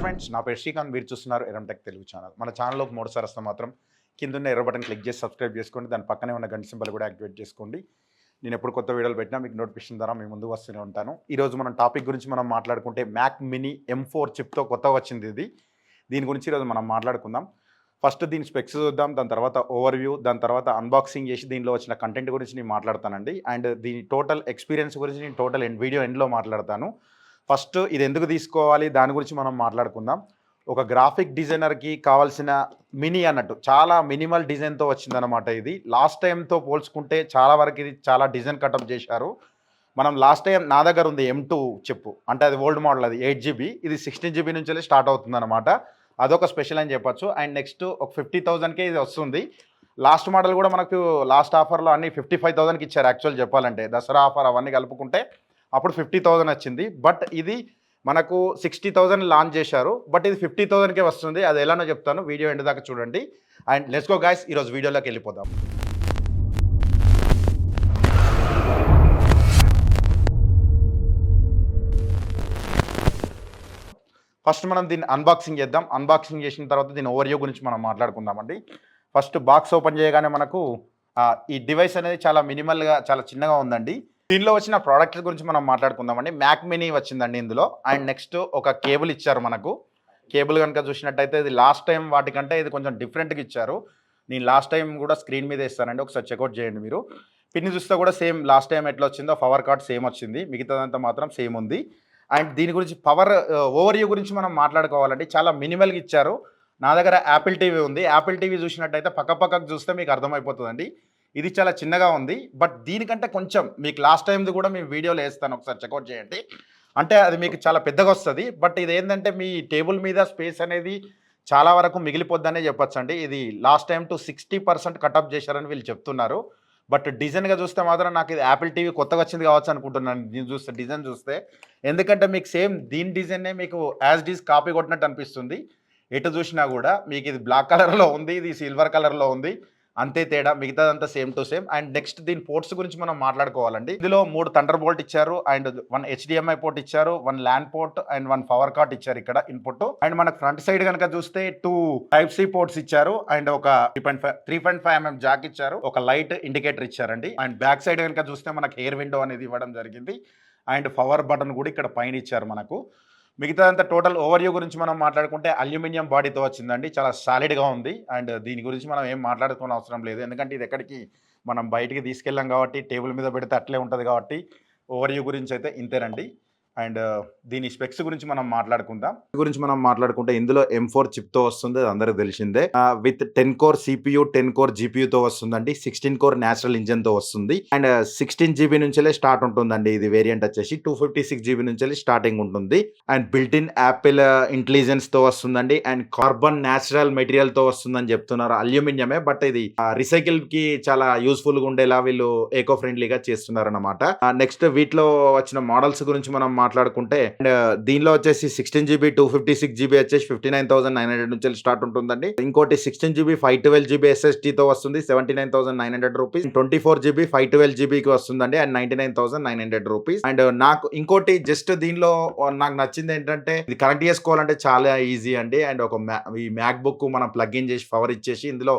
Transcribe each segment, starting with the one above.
Friends, నా పేరు శ్రీకాంత్. మీరు చూస్తున్నారు ఎర్రం టెక్ తెలుగు ఛానల్. మన ఛానల్లోకి మూడోసారి వస్తే మాత్రం కింద ఎర్ర బటన్ క్లిక్ చేసి సబ్స్క్రైబ్ చేసుకోండి. దాని పక్కనే ఉన్న గంట సింబల్ కూడా యాక్టివేట్ చేసుకోండి. నేను ఎప్పుడు కొత్త వీడియోలు పెట్టినా మీకు నోటిఫికేషన్ ద్వారా మీ ముందు వస్తూనే ఉంటాను. ఈరోజు మనం టాపిక్ గురించి మనం మాట్లాడుకుంటే మ్యాక్ మినీ M4 చిప్తో కొత్తగా వచ్చింది ఇది. దీని గురించి ఈరోజు మనం మాట్లాడుకుందాం. ఫస్ట్ దీని స్పెక్స్ చూద్దాం, దాని తర్వాత ఓవర్వ్యూ, దాని తర్వాత అన్బాక్సింగ్ చేసి దీనిలో వచ్చిన కంటెంట్ గురించి నేను మాట్లాడతానండి. అండ్ దీని టోటల్ ఎక్స్పీరియన్స్ గురించి నేను టోటల్ వీడియో ఎండ్లో మాట్లాడతాను. ఫస్ట్ ఇది ఎందుకు తీసుకోవాలి దాని గురించి మనం మాట్లాడుకుందాం. ఒక గ్రాఫిక్ డిజైనర్కి కావాల్సిన మినీ అన్నట్టు చాలా మినిమల్ డిజైన్తో వచ్చిందనమాట. ఇది లాస్ట్ టైంతో పోల్చుకుంటే చాలా వరకు ఇది చాలా డిజైన్ కటప్ చేశారు. మనం లాస్ట్ టైం నా దగ్గర ఉంది M2 చెప్పు, అంటే అది ఓల్డ్ మోడల్, అది 8GB, ఇది 16GB నుంచి వెళ్ళి స్టార్ట్ అవుతుంది అనమాట. అదొక స్పెషల్ అని చెప్పొచ్చు. అండ్ నెక్స్ట్ ఒక 50,000కే ఇది వస్తుంది. లాస్ట్ మోడల్ కూడా మనకు లాస్ట్ ఆఫర్లో అన్ని 55,000కి ఇచ్చారు. యాక్చువల్ చెప్పాలంటే దసరా ఆఫర్ అవన్నీ కలుపుకుంటే అప్పుడు 50,000 వచ్చింది. బట్ ఇది మనకు 60,000 లాంచ్ చేశారు. బట్ ఇది 50,000కే వస్తుంది. అది ఎలానో చెప్తాను, వీడియో ఎండ్ దాకా చూడండి. అండ్ లెట్స్ గో గైస్, ఈరోజు వీడియోలోకి వెళ్ళిపోదాం. ఫస్ట్ మనం దీన్ని అన్బాక్సింగ్ చేద్దాం. అన్బాక్సింగ్ చేసిన తర్వాత దీని ఓవర్వ్యూ గురించి మనం మాట్లాడుకుందామండి. ఫస్ట్ బాక్స్ ఓపెన్ చేయగానే మనకు ఈ డివైస్ అనేది చాలా మినిమల్గా, చాలా చిన్నగా ఉందండి. దీనిలో వచ్చిన ప్రోడక్ట్స్ గురించి మనం మాట్లాడుకుందామండి. మ్యాక్ మినీ వచ్చిందండి ఇందులో. అండ్ నెక్స్ట్ ఒక కేబుల్ ఇచ్చారు మనకు. కేబుల్ కనుక చూసినట్టయితే ఇది లాస్ట్ టైం వాటికంటే ఇది కొంచెం డిఫరెంట్గా ఇచ్చారు. నేను లాస్ట్ టైం కూడా స్క్రీన్ మీద ఇస్తానండి, ఒకసారి చెక్అవుట్ చేయండి మీరు. పిన్ చూస్తే కూడా సేమ్ లాస్ట్ టైం ఎట్లా వచ్చిందో పవర్ కార్డ్ సేమ్ వచ్చింది, మిగతాదంతా మాత్రం సేమ్ ఉంది. అండ్ దీని గురించి పవర్ ఓవర్వ్యూ గురించి మనం మాట్లాడుకోవాలండి. చాలా మినిమల్గా ఇచ్చారు. నా దగ్గర యాపిల్ టీవీ ఉంది. యాపిల్ టీవీ చూసినట్టయితే పక్కకు చూస్తే మీకు అర్థమైపోతుందండి. ఇది చాలా చిన్నగా ఉంది. బట్ దీనికంటే కొంచెం మీకు లాస్ట్ టైంది కూడా మీ వీడియోలో వేస్తాను, ఒకసారి చెక్అవుట్ చేయండి. అంటే అది మీకు చాలా పెద్దగా వస్తుంది. బట్ ఇది ఏంటంటే మీ టేబుల్ మీద స్పేస్ అనేది చాలా వరకు మిగిలిపోద్దనే చెప్పొచ్చండి. ఇది లాస్ట్ టైం టు 60% కటప్ చేశారని వీళ్ళు చెప్తున్నారు. బట్ డిజైన్గా చూస్తే మాత్రం నాకు ఇది యాపిల్ టీవీ కొత్తగా వచ్చింది కావచ్చు అనుకుంటున్నాను దీన్ని చూస్తే, డిజైన్ చూస్తే. ఎందుకంటే మీకు సేమ్ దీని డిజైన్నే మీకు యాజ్ డీజ్ కాపీ కొట్టినట్టు అనిపిస్తుంది. ఎటు చూసినా కూడా మీకు ఇది బ్లాక్ కలర్లో ఉంది, ఇది సిల్వర్ కలర్లో ఉంది, అంతే తేడా, మిగతాదంతా same to same. And next దీని పోర్ట్స్ గురించి మనం మాట్లాడుకోవాలండి. ఇందులో 3 థండర్ బోల్ట్ ఇచ్చారు, అండ్ 1 HDMI పోర్ట్ ఇచ్చారు, 1 LAN port and 1 power card ఇచ్చారు ఇక్కడ ఇన్పుట్. అండ్ మనకు ఫ్రంట్ సైడ్ కనుక చూస్తే 2 Type-C పోర్ట్స్ ఇచ్చారు, అండ్ ఒక 3.5mm జాక్ ఇచ్చారు, ఒక లైట్ ఇండికేటర్ ఇచ్చారండి. అండ్ బ్యాక్ సైడ్ కనుక చూస్తే మనకు ఎయిర్ విండో అనేది ఇవ్వడం జరిగింది. అండ్ పవర్ బటన్ కూడా ఇక్కడ పైన ఇచ్చారు మనకు. మిగతాదంతా టోటల్ ఓవర్వ్యూ గురించి మనం మాట్లాడుకుంటే అల్యూమినియం బాడీతో వచ్చిందండి, చాలా సాలిడ్గా ఉంది. అండ్ దీని గురించి మనం ఏం మాట్లాడుకోవాల్సిన అవసరం లేదు, ఎందుకంటే ఇది ఎక్కడికి మనం బయటికి తీసుకెళ్ళాం కాబట్టి, టేబుల్ మీద పెడితే అట్లే ఉంటుంది కాబట్టి ఓవర్వ్యూ గురించి అయితే ఇంతేనండి. అండ్ దీని స్పెక్స్ గురించి మనం మాట్లాడుకుంటే ఇందులో M4 చిప్తో వస్తుంది, అది అందరికి తెలిసిందే. విత్ 10 కోర్ CPU, 10 కోర్ GPUతో వస్తుందండి. 16 కోర్ నేచురల్ ఇంజన్తో వస్తుంది. అండ్ 16GB నుంచి స్టార్ట్ ఉంటుందండి. ఇది వేరియంట్ వచ్చేసి 256GB నుంచి స్టార్టింగ్ ఉంటుంది. అండ్ బిల్ట్ ఇన్ యాపిల్ ఇంటెలిజెన్స్తో వస్తుందండి. అండ్ కార్బన్ నేచురల్ మెటీరియల్తో వస్తుందని చెప్తున్నారు. అల్యూమినియమే, బట్ ఇది రీసైకిల్కి చాలా యూస్ఫుల్గా ఉండేలా వీళ్ళు ఎకో ఫ్రెండ్లీగా చేస్తున్నారు అనమాట. నెక్స్ట్ వీటిలో వచ్చిన మోడల్స్ గురించి మనం మాట్లాడుకుంటే, అండ్ దీనిలో వచ్చేసి 16GB 256GB వచ్చేసి 59,900 నుంచి స్టార్ట్ ఉంటుందండి. ఇంకోటి 16GB 512GB SSDతో వస్తుంది, 79,900 రూపీస్. 24GB 512GBకి వస్తుందండి, అండ్ 99,900 రూపీస్. అండ్ నాకు ఇంకోటి జస్ట్ దీనిలో నాకు నచ్చింది ఏంటంటే, ఇది కనెక్ట్ చేసుకోవాలంటే చాలా ఈజీ అండి. అండ్ ఒక ఈ మ్యాక్ బుక్ మనం ప్లగ్ ఇన్ చేసి పవర్ ఇచ్చేసి ఇందులో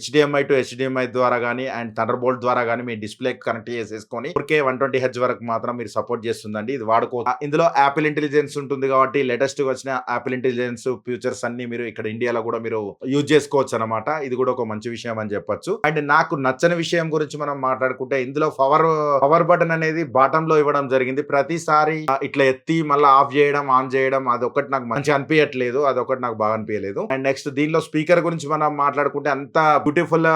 HDMI టు HDMI ద్వారా కానీ అండ్ థండర్ బోల్ట్ ద్వారా కానీ మీ డిస్ప్లే కనెక్ట్ చేసేసుకొని 4K 120Hz వరకు మాత్రం మీరు సపోర్ట్ చేస్తుందండి. ఇది వాడుకో. ఇందులో యాపిల్ ఇంటెలిజెన్స్ ఉంటుంది కాబట్టి లేటెస్ట్ వచ్చిన యాపిల్ ఇంటెలిజెన్స్ ఫ్యూచర్స్ అన్ని మీరు ఇక్కడ ఇండియాలో కూడా మీరు యూజ్ చేసుకోవచ్చు అనమాట. ఇది కూడా ఒక మంచి విషయం అని చెప్పొచ్చు. అండ్ నాకు నచ్చని విషయం గురించి మనం మాట్లాడుకుంటే, ఇందులో పవర్ బటన్ అనేది బాటమ్ లో ఇవ్వడం జరిగింది. ప్రతిసారి ఇట్లా ఎత్తి మళ్ళీ ఆఫ్ చేయడం, ఆన్ చేయడం, అదొకటి నాకు మంచి అనిపించట్లేదు, అదొకటి నాకు బాగా అనిపించలేదు. అండ్ నెక్స్ట్ దీనిలో స్పీకర్ గురించి మనం మాట్లాడుకుంటే అంత బ్యూటిఫుల్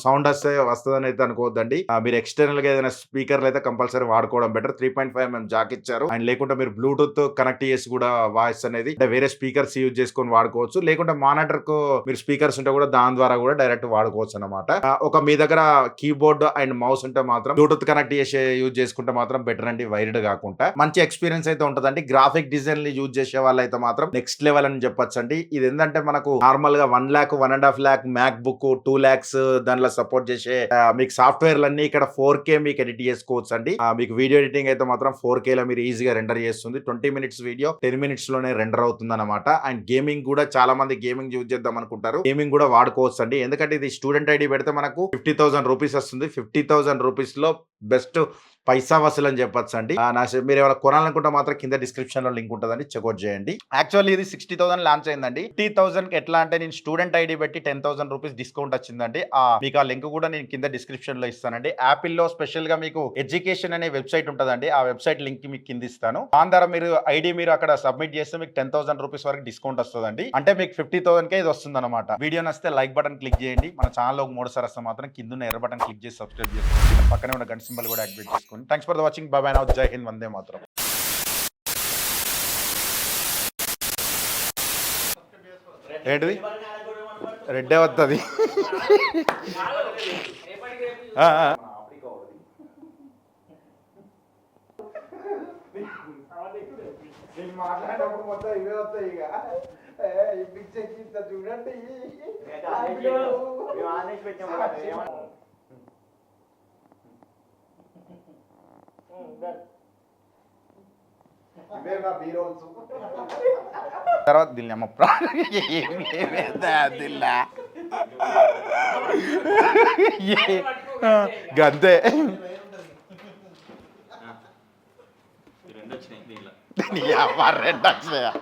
సౌండ్ వస్తుందని అయితే అనుకోవద్దండి. మీరు ఎక్స్టర్నల్ గా ఏదైనా స్పీకర్లు అయితే కంపల్సరీ వాడుకోవడం బెటర్. 3.5mm జాక్ ఇచ్చారు. అండ్ లేకుంటే మీరు బ్లూటూత్ కనెక్ట్ చేసి కూడా వాయిస్ అనేది అంటే వేరే స్పీకర్స్ యూజ్ చేసుకొని వాడుకోవచ్చు. లేకుంటే మానిటర్ కు మీరు స్పీకర్స్ ఉంటే కూడా దాని ద్వారా కూడా డైరెక్ట్ వాడుకోవచ్చు అనమాట. ఒక మీ దగ్గర కీబోర్డ్ అండ్ మౌస్ ఉంటే మాత్రం బ్లూటూత్ కనెక్ట్ చేసి యూజ్ చేసుకుంటే మాత్రం బెటర్ అండి, వైర్డ్ కాకుండా. మంచి ఎక్స్పీరియన్స్ అయితే ఉంటుందండి. గ్రాఫిక్ డిజైన్ యూజ్ చేసే వాళ్ళు అయితే మాత్రం నెక్స్ట్ లెవెల్ అని చెప్పొచ్చు అండి. ఇది ఏంటంటే మనకు నార్మల్ గా 1 lakh 1.5 lakh మ్యాక్ బుక్ మీకు 2 lakhs దానిలో సపోర్ట్ చేసే మీకు సాఫ్ట్వేర్లు అన్ని ఇక్కడ 4K మీకు ఎడిట్ చేసుకోవచ్చు అండి. మీకు వీడియో ఎడిటింగ్ అయితే మాత్రం 4K లో మీరు ఈజీగా రెండర్ చేస్తుంది. 20 minutes వీడియో 10 minutes లోనే రెండర్ అవుతుంది అనమాట. అండ్ గేమింగ్ కూడా చాలా మంది గేమింగ్ యూజ్ చేద్దాం అనుకుంటారు, గేమింగ్ కూడా వాడుకోవచ్చు అండి. ఎందుకంటే ఇది స్టూడెంట్ ఐడి పెడితే మనకు 50,000 రూపీస్ వస్తుంది. 50,000 రూపీస్ లో బెస్ట్ పైసా వసూలు అని చెప్పొచ్చు అండి. మీరు ఎవరైనా కొనాలనుకుంటే మాత్రం కింద డిస్క్రిప్షన్ లో లింక్ ఉంటుందండి, చెక్అౌట్ చేయండి. యాక్చువల్లీ ఇది 60,000 లాంచ్ అయిందండి. 50,000 ఎట్లా అంటే నేను స్టూడెంట్ ఐడి పెట్టి 10,000 రూపీస్ డిస్కౌంట్ వచ్చిందండి. మీకు ఆ లింక్ కూడా నేను కింద డిస్క్రిప్షన్ లో ఇస్తానండి. యాపిల్ లో స్పెషల్ గా మీకు ఎడ్యుకేషన్ అనే వెబ్సైట్ ఉంటుందండి, ఆ వెబ్సైట్ లింక్ మీకు కింద ఇస్తాను. దాని ద్వారా మీరు ఐడి మీరు అక్కడ సబ్మిట్ చేస్తే మీకు 10,000 రూపీస్ వరకు డిస్కౌంట్ వస్తుందండి. అంటే మీకు 50,000 కే ఇది వస్తుంది అనమాట. వీడియో నచ్చితే లైక్ బటన్ క్లిక్ చేయండి. మన ఛానల్ ఒక 3 సార్లు వస్తే మాత్రం కింద ఉన్న ఎర్ర బటన్ క్లిక్ చేసి సబ్స్క్రైబ్ చేసుకోండి. పక్కనే ఉన్న గంట సింబల్ కూడా యాక్టివేట్ చేసుకోండి. Thanks for the watching. By by now. జై హింద్. వందే మాతరం. ఏంటిది రెడ్డే వస్తుంది. మాట్లాడేటప్పుడు మొత్తం ఇవే వస్తాయి. ఇక చూడండి తర్వాత దిల్ అమ్మ గంతే. రెండు వచ్చినాయా?